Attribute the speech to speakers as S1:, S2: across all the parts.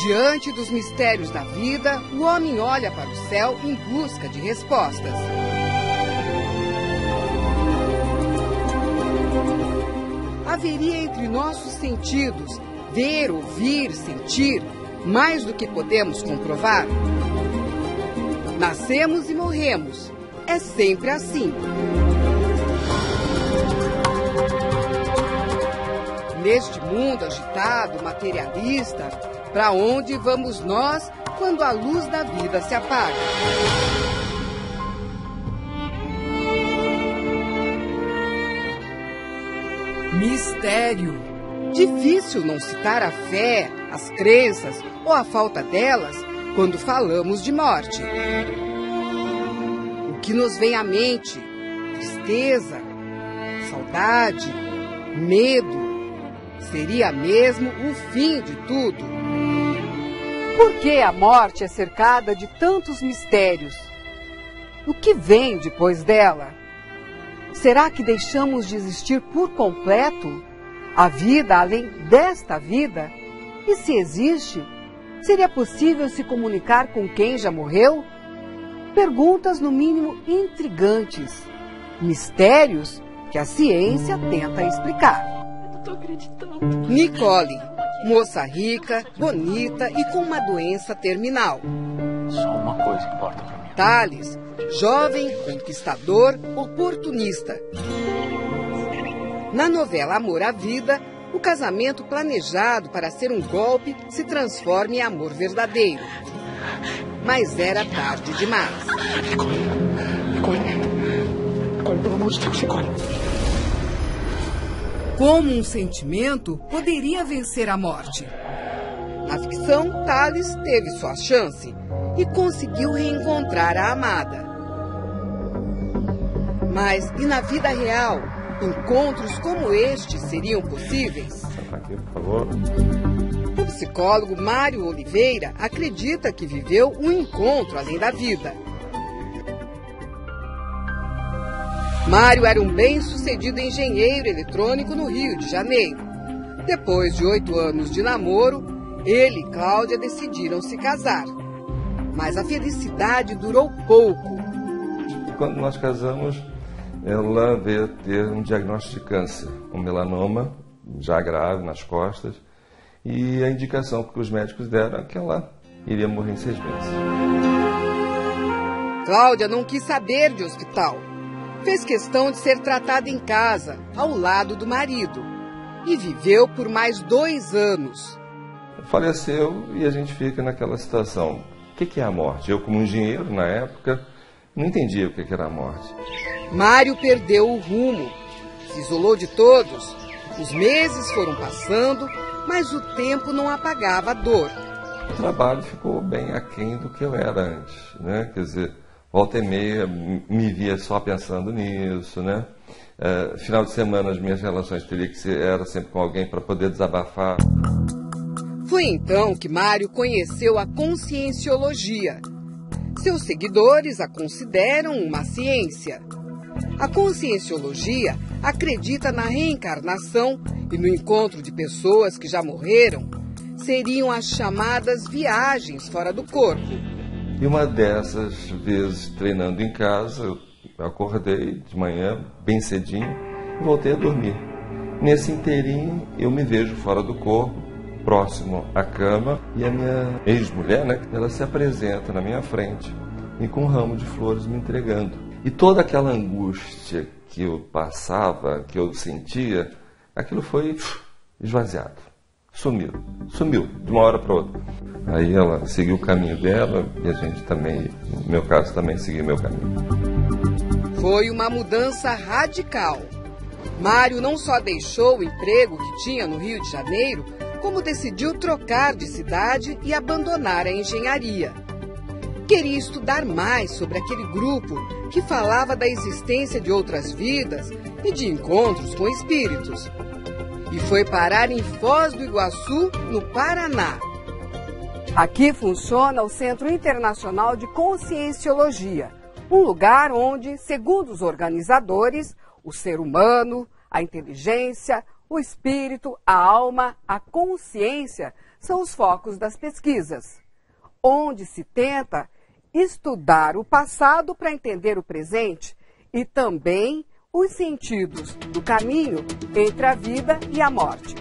S1: Diante dos mistérios da vida, o homem olha para o céu em busca de respostas. Haveria entre nossos sentidos, ver, ouvir, sentir, mais do que podemos comprovar? Nascemos e morremos. É sempre assim. Neste mundo agitado, materialista, para onde vamos nós quando a luz da vida se apaga? Mistério. Difícil não citar a fé, as crenças ou a falta delas quando falamos de morte. O que nos vem à mente? Tristeza, saudade, medo. Seria mesmo o fim de tudo? Por que a morte é cercada de tantos mistérios? O que vem depois dela? Será que deixamos de existir por completo? A vida além desta vida? E se existe, seria possível se comunicar com quem já morreu? Perguntas no mínimo intrigantes. Mistérios que a ciência tenta explicar.
S2: Tô acreditando.
S1: Nicole, moça rica, bonita e com uma doença terminal.
S2: Só uma coisa importa pra mim.
S1: Thales, jovem, conquistador, oportunista. Na novela Amor à Vida, o casamento planejado para ser um golpe se transforma em amor verdadeiro. Mas era tarde demais.
S2: Nicole, pelo amor de Deus, Nicole.
S1: Como um sentimento poderia vencer a morte? Na ficção, Thales teve sua chance e conseguiu reencontrar a amada. Mas e na vida real? Encontros como este seriam possíveis?
S3: Aqui, por favor.
S1: O psicólogo Mário Oliveira acredita que viveu um encontro além da vida. Mário era um bem-sucedido engenheiro eletrônico no Rio de Janeiro. Depois de 8 anos de namoro, ele e Cláudia decidiram se casar. Mas a felicidade durou pouco.
S3: Quando nós casamos, ela veio ter um diagnóstico de câncer, um melanoma, já grave nas costas, e a indicação que os médicos deram é que ela iria morrer em 6 meses.
S1: Cláudia não quis saber de hospital. Fez questão de ser tratada em casa, ao lado do marido. E viveu por mais 2 anos.
S3: Faleceu e a gente fica naquela situação. O que é a morte? Eu, como engenheiro, na época, não entendia o que era a morte.
S1: Mário perdeu o rumo. Se isolou de todos. Os meses foram passando, mas o tempo não apagava a dor.
S3: O trabalho ficou bem aquém do que eu era antes, né? Quer dizer, volta e meia me via só pensando nisso, né? Final de semana as minhas relações era sempre com alguém para poder desabafar.
S1: Foi então que Mário conheceu a conscienciologia. Seus seguidores a consideram uma ciência. A conscienciologia acredita na reencarnação e no encontro de pessoas que já morreram. Seriam as chamadas viagens fora do corpo.
S3: E uma dessas vezes, treinando em casa, eu acordei de manhã, bem cedinho, e voltei a dormir. Nesse inteirinho, eu me vejo fora do corpo, próximo à cama, e a minha ex-mulher, né, ela se apresenta na minha frente, e com um ramo de flores me entregando. E toda aquela angústia que eu passava, que eu sentia, aquilo foi esvaziado. Sumiu, de uma hora para outra. Aí ela seguiu o caminho dela e a gente também, no meu caso, também seguiu meu caminho.
S1: Foi uma mudança radical. Mário não só deixou o emprego que tinha no Rio de Janeiro, como decidiu trocar de cidade e abandonar a engenharia. Queria estudar mais sobre aquele grupo que falava da existência de outras vidas e de encontros com espíritos. E foi parar em Foz do Iguaçu, no Paraná. Aqui funciona o Centro Internacional de Conscienciologia, um lugar onde, segundo os organizadores, o ser humano, a inteligência, o espírito, a alma, a consciência são os focos das pesquisas, onde se tenta estudar o passado para entender o presente e também os sentidos do caminho entre a vida e a morte.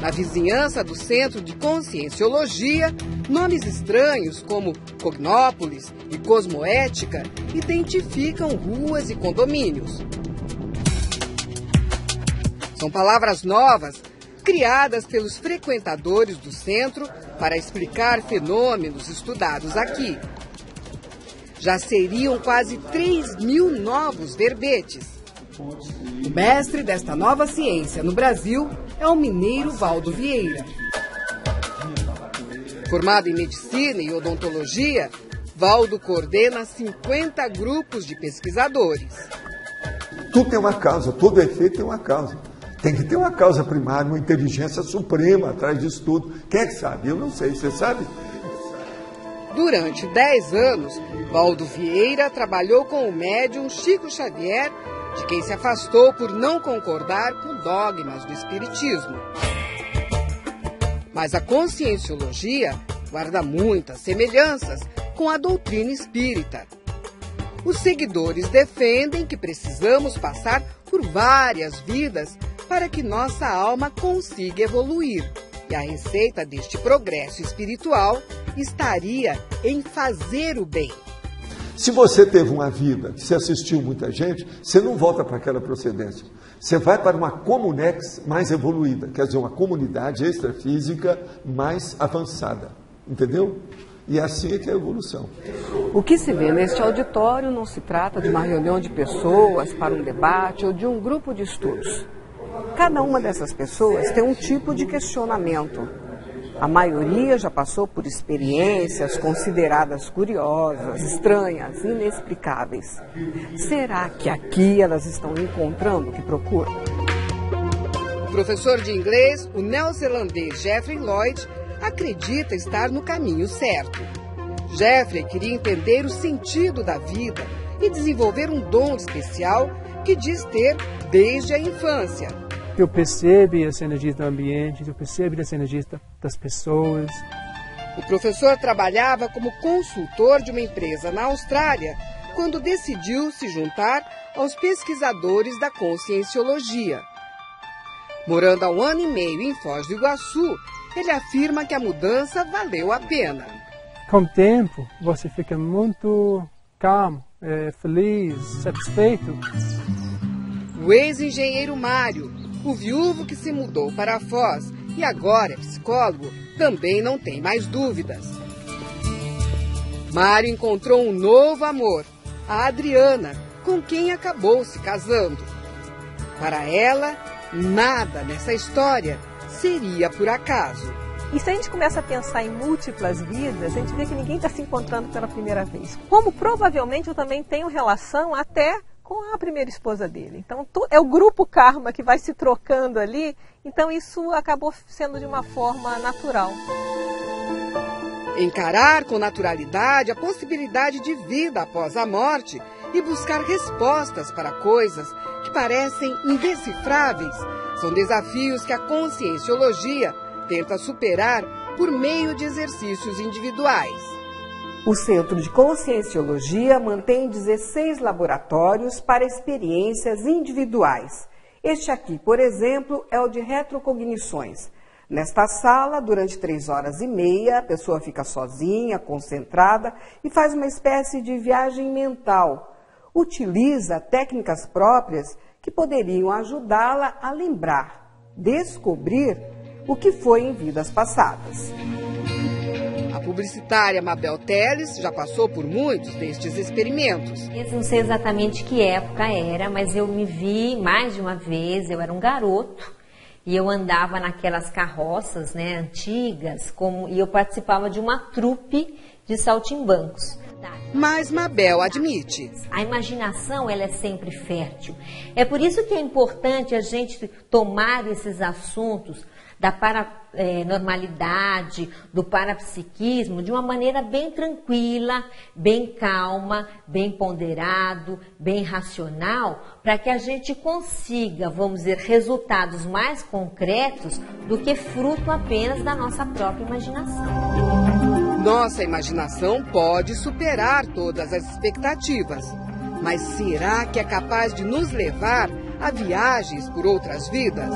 S1: Na vizinhança do Centro de Conscienciologia, nomes estranhos como Cognópolis e Cosmoética identificam ruas e condomínios. São palavras novas, criadas pelos frequentadores do centro para explicar fenômenos estudados aqui. Já seriam quase 3.000 novos verbetes. O mestre desta nova ciência no Brasil é o mineiro Valdo Vieira. Formado em medicina e odontologia, Valdo coordena 50 grupos de pesquisadores.
S4: Tudo tem uma causa, todo efeito tem uma causa. Tem que ter uma causa primária, uma inteligência suprema atrás disso tudo. Quem é que sabe? Eu não sei, você sabe?
S1: Durante 10 anos, Valdo Vieira trabalhou com o médium Chico Xavier, de quem se afastou por não concordar com dogmas do espiritismo. Mas a conscienciologia guarda muitas semelhanças com a doutrina espírita. Os seguidores defendem que precisamos passar por várias vidas para que nossa alma consiga evoluir. E a receita deste progresso espiritual estaria em fazer o bem.
S4: Se você teve uma vida, que você assistiu muita gente, você não volta para aquela procedência. Você vai para uma comunex mais evoluída, quer dizer, uma comunidade extrafísica mais avançada. Entendeu? E assim é que é a evolução.
S1: O que se vê neste auditório não se trata de uma reunião de pessoas para um debate ou de um grupo de estudos. Cada uma dessas pessoas tem um tipo de questionamento. A maioria já passou por experiências consideradas curiosas, estranhas, inexplicáveis. Será que aqui elas estão encontrando o que procuram? O professor de inglês, o neozelandês Geoffrey Lloyd, acredita estar no caminho certo. Geoffrey queria entender o sentido da vida e desenvolver um dom especial que diz ter desde a infância.
S5: Eu percebo as energias do ambiente, eu percebo as energias das pessoas.
S1: O professor trabalhava como consultor de uma empresa na Austrália quando decidiu se juntar aos pesquisadores da conscienciologia. Morando há 1 ano e meio em Foz do Iguaçu, ele afirma que a mudança valeu a pena.
S5: Com o tempo, você fica muito calmo, feliz, satisfeito.
S1: O ex-engenheiro Mário, o viúvo que se mudou para Foz e agora é psicólogo, também não tem mais dúvidas. Mário encontrou um novo amor, a Adriana, com quem acabou se casando. Para ela, nada nessa história seria por acaso.
S6: E se a gente começa a pensar em múltiplas vidas, a gente vê que ninguém está se encontrando pela primeira vez. Como provavelmente eu também tenho relação até com a primeira esposa dele. Então é o grupo karma que vai se trocando ali, então isso acabou sendo de uma forma natural.
S1: Encarar com naturalidade a possibilidade de vida após a morte e buscar respostas para coisas que parecem indecifráveis são desafios que a conscienciologia tenta superar por meio de exercícios individuais. O Centro de Conscienciologia mantém 16 laboratórios para experiências individuais. Este aqui, por exemplo, é o de retrocognições. Nesta sala, durante 3 horas e meia, a pessoa fica sozinha, concentrada e faz uma espécie de viagem mental. Utiliza técnicas próprias que poderiam ajudá-la a lembrar, descobrir o que foi em vidas passadas. A publicitária Mabel Teles já passou por muitos destes experimentos.
S7: Eu não sei exatamente que época era, mas eu me vi mais de uma vez, eu era um garoto e eu andava naquelas carroças, né, antigas, e eu participava de uma trupe de saltimbancos.
S1: Mas Mabel admite.
S7: A imaginação, ela é sempre fértil. É por isso que é importante a gente tomar esses assuntos da paranormalidade, do parapsiquismo, de uma maneira bem tranquila, bem calma, bem ponderado, bem racional, para que a gente consiga, vamos dizer, resultados mais concretos do que fruto apenas da nossa própria imaginação.
S1: Nossa imaginação pode superar todas as expectativas, mas será que é capaz de nos levar a viagens por outras vidas?